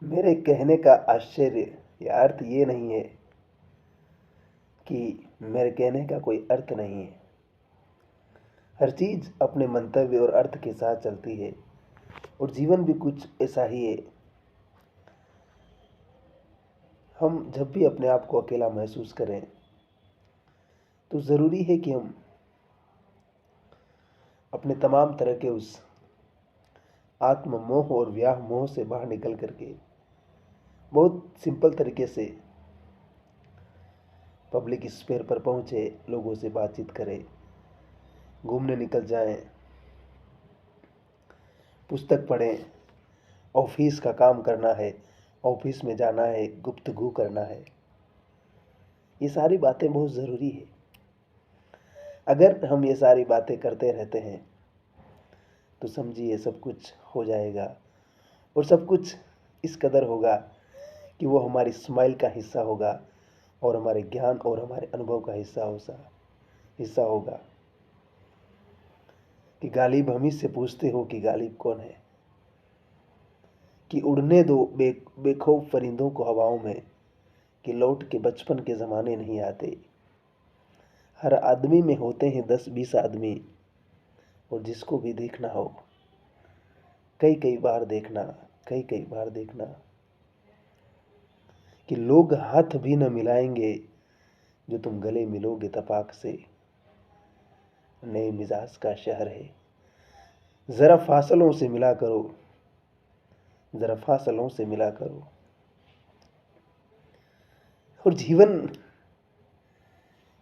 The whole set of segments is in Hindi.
मेरे कहने का आश्चर्य या अर्थ ये नहीं है कि मेरे कहने का कोई अर्थ नहीं है। हर चीज़ अपने मंतव्य और अर्थ के साथ चलती है और जीवन भी कुछ ऐसा ही है। हम जब भी अपने आप को अकेला महसूस करें तो ज़रूरी है कि हम अपने तमाम तरह के उस आत्म मोह और व्याह मोह से बाहर निकल करके बहुत सिंपल तरीके से पब्लिक स्फीयर पर पहुँचे, लोगों से बातचीत करें, घूमने निकल जाएं, पुस्तक पढ़ें, ऑफिस का काम करना है, ऑफिस में जाना है, गुफ्तगू करना है। ये सारी बातें बहुत ज़रूरी है। अगर हम ये सारी बातें करते रहते हैं तो समझिए सब कुछ हो जाएगा और सब कुछ इस कदर होगा कि वो हमारी स्माइल का हिस्सा होगा और हमारे ज्ञान और हमारे अनुभव का हिस्सा होगा। कि गालिब हम ही से पूछते हो कि गालिब कौन है, कि उड़ने दो बेखौफ परिंदों को हवाओं में, कि लौट के बचपन के ज़माने नहीं आते। हर आदमी में होते हैं 10-20 आदमी, और जिसको भी देखना हो कई कई बार देखना, कई कई बार देखना। कि लोग हाथ भी न मिलाएंगे जो तुम गले मिलोगे तपाक से। नए मिजाज का शहर है, ज़रा फासलों से मिला करो, ज़रा फासलों से मिला करो। और जीवन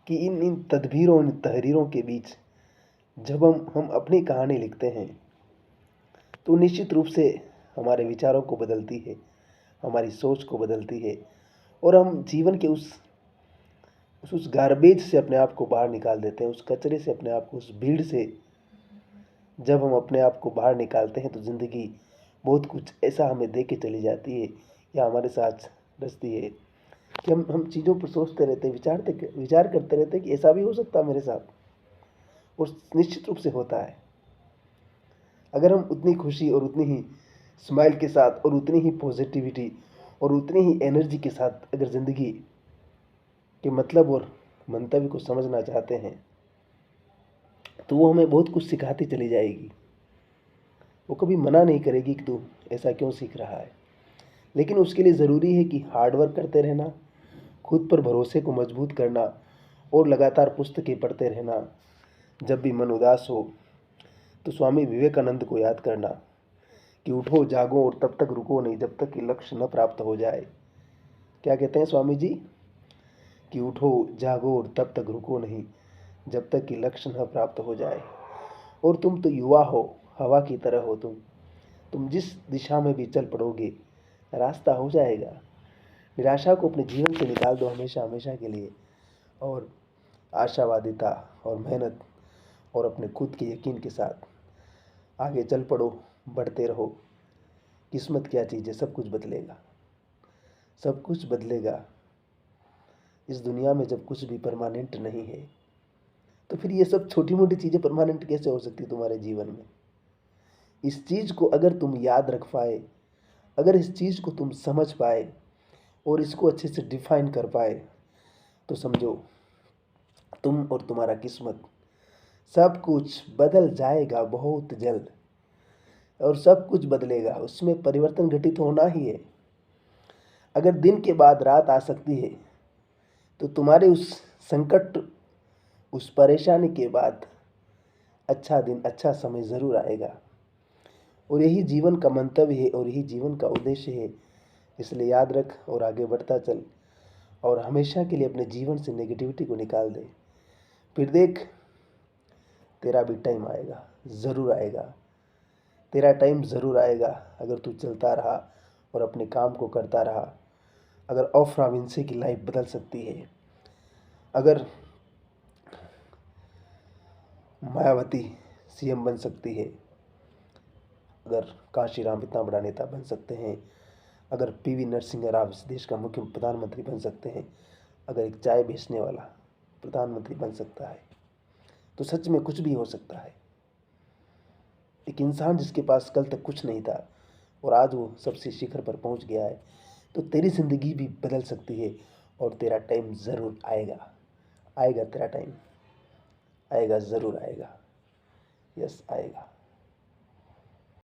की इन इन तदबीरों, इन तहरीरों के बीच जब हम अपनी कहानी लिखते हैं तो निश्चित रूप से हमारे विचारों को बदलती है, हमारी सोच को बदलती है और हम जीवन के उस गार्बेज से अपने आप को बाहर निकाल देते हैं, उस कचरे से अपने आप को, उस भीड़ से जब हम अपने आप को बाहर निकालते हैं तो ज़िंदगी बहुत कुछ ऐसा हमें दे के चली जाती है या हमारे साथ रचती है कि हम चीज़ों पर सोचते रहते हैं, विचार करते रहते हैं कि ऐसा भी हो सकता है मेरे साथ। और निश्चित रूप से होता है। अगर हम उतनी खुशी और उतनी ही स्माइल के साथ और उतनी ही पॉजिटिविटी और उतनी ही एनर्जी के साथ अगर ज़िंदगी के मतलब और मंतव्य को समझना चाहते हैं तो वो हमें बहुत कुछ सिखाती चली जाएगी। वो कभी मना नहीं करेगी कि तू ऐसा क्यों सीख रहा है, लेकिन उसके लिए ज़रूरी है कि हार्ड वर्क करते रहना, खुद पर भरोसे को मजबूत करना और लगातार पुस्तकें पढ़ते रहना। जब भी मन उदास हो तो स्वामी विवेकानंद को याद करना कि उठो जागो और तब तक रुको नहीं जब तक कि लक्ष्य न प्राप्त हो जाए। क्या कहते हैं स्वामी जी? कि उठो जागो और तब तक रुको नहीं जब तक कि लक्ष्य न प्राप्त हो जाए। और तुम तो युवा हो, हवा की तरह हो तुम जिस दिशा में भी चल पड़ोगे रास्ता हो जाएगा। निराशा को अपने जीवन से निकाल दो हमेशा हमेशा के लिए, और आशावादिता और मेहनत और अपने खुद के यकीन के साथ आगे चल पड़ो, बढ़ते रहो। किस्मत क्या चीज़ है, सब कुछ बदलेगा, सब कुछ बदलेगा। इस दुनिया में जब कुछ भी परमानेंट नहीं है तो फिर ये सब छोटी मोटी चीज़ें परमानेंट कैसे हो सकती तुम्हारे जीवन में? इस चीज़ को अगर तुम याद रख पाए, अगर इस चीज़ को तुम समझ पाए और इसको अच्छे से डिफाइन कर पाए तो समझो तुम और तुम्हारा किस्मत सब कुछ बदल जाएगा बहुत जल्द। और सब कुछ बदलेगा, उसमें परिवर्तन घटित होना ही है। अगर दिन के बाद रात आ सकती है तो तुम्हारे उस संकट, उस परेशानी के बाद अच्छा दिन, अच्छा समय ज़रूर आएगा। और यही जीवन का मंतव्य है और यही जीवन का उद्देश्य है। इसलिए याद रख और आगे बढ़ता चल और हमेशा के लिए अपने जीवन से नेगेटिविटी को निकाल दे। फिर देख, तेरा भी टाइम आएगा, ज़रूर आएगा। तेरा टाइम ज़रूर आएगा अगर तू चलता रहा और अपने काम को करता रहा। अगर ओफ्रा विंफ्रे की लाइफ बदल सकती है, अगर मायावती सीएम बन सकती है, अगर कांशीराम इतना बड़ा नेता बन सकते हैं, अगर पीवी नरसिंह राव इस देश का मुख्य प्रधानमंत्री बन सकते हैं, अगर एक चाय बेचने वाला प्रधानमंत्री बन सकता है तो सच में कुछ भी हो सकता है। एक इंसान जिसके पास कल तक कुछ नहीं था और आज वो सबसे शिखर पर पहुंच गया है, तो तेरी ज़िंदगी भी बदल सकती है और तेरा टाइम ज़रूर आएगा। आएगा तेरा टाइम, आएगा, ज़रूर आएगा। यस, आएगा।